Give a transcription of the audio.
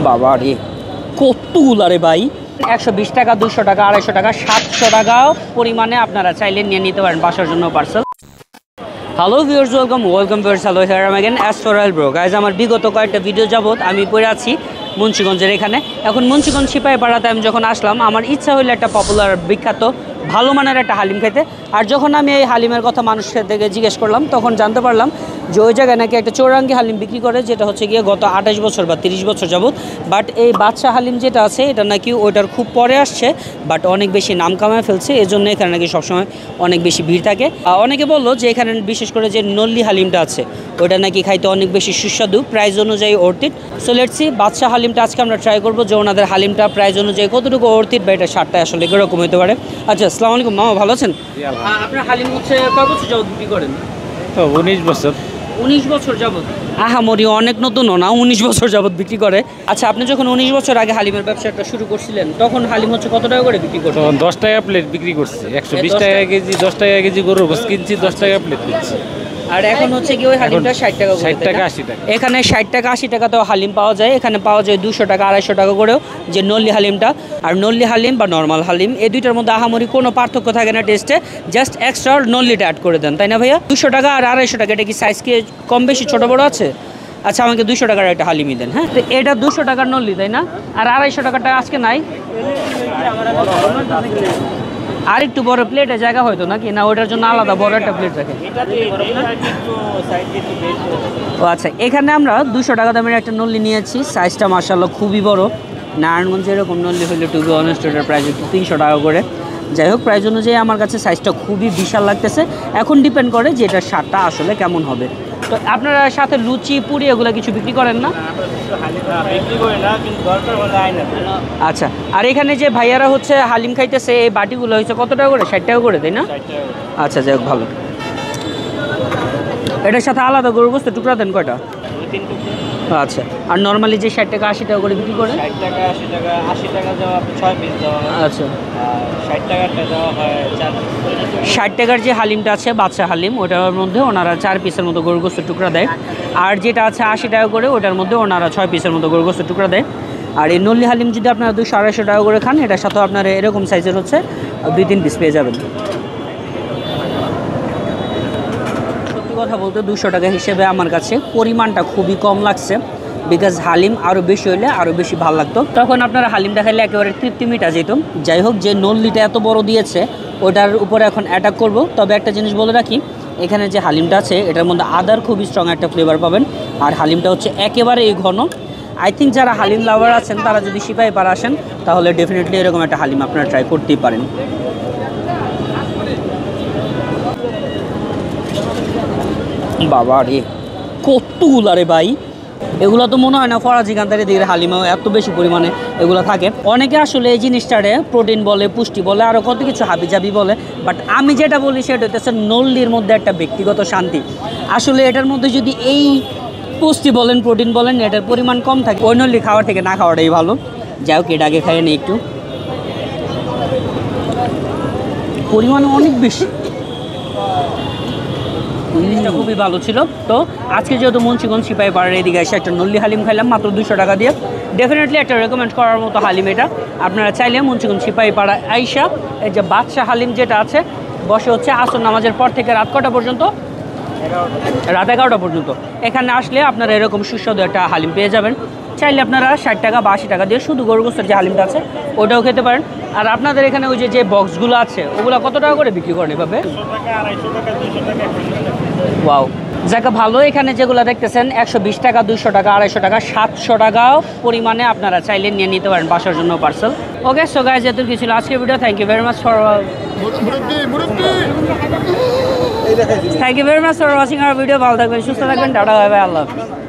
বাবা রে কতগুলো রে ভাই 120 টাকা 200 টাকা 250 টাকা 700 টাকাও পরিমাণে আপনারা চাইলে নিয়ে নিতে পারেন বাসার জন্য parcel. Hello viewers, welcome viewers, hello here I again Astral bro. Guys আমার বিগত কয়েকটা ভিডিও যাবত আমি পড়ে আছি মুন্সিগঞ্জের এখানে। এখন মুন্সিগঞ্জ সিপাহীপাড়াতে আমি যখন আসলাম আমার ইচ্ছা হইলো একটা পপুলার বিখ্যাত ভালো মানের একটা হালিম খেতে। আর যখন আমি এই হালিমের কথা মানুষের থেকে জিজ্ঞেস করলাম তখন জানতে পারলাম যে ওই জায়গায় নাকি একটা চৌরাঙ্গি হালিম বিক্রি করে, যেটা হচ্ছে গিয়ে গত 28 বছর বা 30 বছর যাবত। বাট এই বাদশা হালিম যেটা আছে এটা নাকি ওইটার খুব পরে আসছে, বাট অনেক বেশি নাম কামায় ফেলছে, এই জন্য এখানে নাকি সবসময় অনেক বেশি ভিড় থাকে। অনেকে বললো যে এখানে বিশেষ করে যে নল্লি হালিমটা আছে ওইটা নাকি খাইতে অনেক বেশি সুস্বাদু, প্রাইস অনুযায়ী অর্থিত। সো লেটস সি বাদশা হালিমটা আজকে আমরা ট্রাই করবো যে ওনাদের হালিমটা প্রাইস অনুযায়ী কতটুকু অর্থিত বা এটা স্বাদটা আসলে কীরকম হতে পারে। আচ্ছা, আসসালামু আলাইকুম মামা, ভালো আছেন? আপনার হালিম হচ্ছে কয় বছর যাবত বিক্রি করেন? 19 বছর। 19 বছর যাবত? আহামরি অনেক নতুনও না, 19 বছর যাবত বিক্রি করে। আচ্ছা, আপনি যখন 19 বছর আগে হালিমের ব্যবসাটা শুরু করছিলেন তখন হালিম হচ্ছে কত টাকা করে বিক্রি করতেন? 10 টাকা প্লেট বিক্রি করছে, 120 টাকা কেজি, 10 টাকা কেজি গরুর গোশত কিনছি, 10 টাকা প্লেট কিনছি। আর এখন হচ্ছে কি ওই হালিমটা 60 টাকা করে? 60 টাকা 80 টাকা। এখানে 60 টাকা 80 টাকাতেও হালিম পাওয়া যায়। এখানে পাওয়া যায় 200 টাকা 250 টাকা করেও, যে নল্লি হালিমটা। আর নল্লি হালিম বা নর্মাল হালিম এই দুইটার মধ্যে আহামরি কোনো পার্থক্য থাকে না টেস্টে, জাস্ট এক্সট্রা নল্লিটা অ্যাড করে দেন, তাই না ভাইয়া? 200 টাকা আর 250 টাকা, এটা কি সাইজ কি কম বেশি ছোটো বড়ো আছে? আচ্ছা, আমাকে 200 টাকার একটা হালিমই দেন। হ্যাঁ, তো এটা 200 টাকার নল্লি, তাই না? আর 250 টাকাটা আজকে নাই? আর একটু বড় প্লেটে জায়গা হয়তো নাকি না, ওটার জন্য আলাদা বড় একটা প্লেট রাখে? ও আচ্ছা, এখানে আমরা 200 টাকা দামের একটা নল্লি নিয়েছি, সাইজটা মাশাআল্লাহ খুবই বড়। নারায়ণগঞ্জে এরকম নল্লি হলে টু বি অনেস্ট ওটার প্রাইস একটু 300 টাকা করে। যাই হোক, প্রাইস অনুযায়ী আমার কাছে সাইজটা খুবই বিশাল লাগতেছে। এখন ডিপেন্ড করে যে এটার স্বাদটা আসলে কেমন হবে। তো আপনারা সাথে লুচি পুরি এগুলো কিছু বিক্রি করেন না? আচ্ছা, আর এখানে যে ভাইয়ারা হচ্ছে হালিম খাইতেছে এই বাটিগুলো হচ্ছে কত টাকা করে? 60 টাকা করে, তাই না? আচ্ছা, যাই হোক ভালো। এটার সাথে আলাদা গরুর গোশত টুকরা দেন কয়টা? 2-3 টুকরা। আচ্ছা, আর নর্মালি যে 60 টাকা 80 টাকা করে বিক্রি করে? 60 টাকা 80 টাকা 80 টাকা দেওয়া 6 পিস দেওয়া হয়। আচ্ছা, 60 টাকাটা দেওয়া হয় 4 পিস। 60 টাকার যে হালিমটা আছে বাদশা হালিম, ওটার মধ্যে ওনারা 4 পিসের মতো গরুর গোশত টুকরা দেয়। আর যেটা আছে 80 টাকা করে ওটার মধ্যে ওনারা 6 পিসের মতো গরুর গোশত টুকরা দেয়। আর এই নল্লি হালিম যদি আপনারা 200-250 টাকা করে খান, এটার সাথে আপনারা এরকম সাইজের হচ্ছে 2-3 পিস পেয়ে যাবেন। কথা বলতে 200 টাকা হিসেবে আমার কাছে পরিমাণটা খুবই কম লাগছে, বিকজ হালিম আরও বেশি হইলে আরও বেশি ভালো লাগতো। তখন আপনারা হালিমটা খাইলে একেবারে তৃপ্তি মিটা যেত। যাই হোক, যে নল্লিটা এত বড় দিয়েছে ওটার উপরে এখন অ্যাটাক করব। তবে একটা জিনিস বলে রাখি, এখানে যে হালিমটা আছে এটার মধ্যে আদার খুবই স্ট্রং একটা ফ্লেভার পাবেন। আর হালিমটা হচ্ছে একেবারে এই ঘন। আই থিঙ্ক যারা হালিম লাভার আছেন তারা যদি সিপাহীপাড়া আসেন তাহলে ডেফিনেটলি এরকম একটা হালিম আপনারা ট্রাই করতেই পারেন। বাবা রে কতগুলো রে ভাই, এগুলো তো মনে হয় না ফরাজি কান্তারি দিকে হালিমাও এত বেশি পরিমাণে এগুলো থাকে। অনেকে আসলে এই জিনিসটারে প্রোটিন বলে, পুষ্টি বলে, আরও কত কিছু হাবিজাবি বলে। বাট আমি যেটা বলি সেটা হচ্ছে নল্লির মধ্যে একটা ব্যক্তিগত শান্তি। আসলে এটার মধ্যে যদি এই পুষ্টি বলেন, প্রোটিন বলেন, এটার পরিমাণ কম থাকে, ওই নল্লি খাওয়ার থেকে না খাওয়াটাই ভালো। যাই হোক, এটা আগে খাইয়ে নিই একটু। পরিমাণ অনেক বেশি, জিনিসটা খুবই ভালো ছিল। তো আজকে যেহেতু মুন্সিগঞ্জ সিপাহীপাড়ার এদিকে এসে একটা নল্লি হালিম খাইলাম মাত্র 200 টাকা দিয়ে, ডেফিনেটলি একটা রেকমেন্ড করার মতো হালিম এটা। আপনারা চাইলে মুন্সিগঞ্জ সিপাহীপাড়া আইসা এই যে বাদশা হালিম যেটা আছে বসে হচ্ছে আসর নামাজের পর থেকে রাত কটা পর্যন্ত? রাত 11টা পর্যন্ত। এখানে আসলে আপনারা এরকম সুস্বাদু একটা হালিম পেয়ে যাবেন। চাইলে আপনারা 60 টাকা বা 80 টাকা দিয়ে শুধু গরুর গোশতের যে হালিমটা আছে ওটাও খেতে পারেন। আর আপনাদের এখানে ওই যে বক্সগুলো আছে ওগুলো কত টাকা করে বিক্রি করেন এভাবে? 200 টাকা 250 টাকা। ওয়াও, যাকে ভালো। এখানে যেগুলো দেখতেছেন 120 টাকা 200 টাকা 250 টাকা 700 টাকাও পরিমাণে আপনারা চাইলে নিয়ে নিতে পারেন বাসার জন্য পার্সেল। ওকে, সো গাইজ এত কিছু আজকের video. Thank you very much for watching our video. ভালো থাকবেন, সুস্থ থাকবেন, টাটা, বাই বাই, আল্লাহ হাফেজ।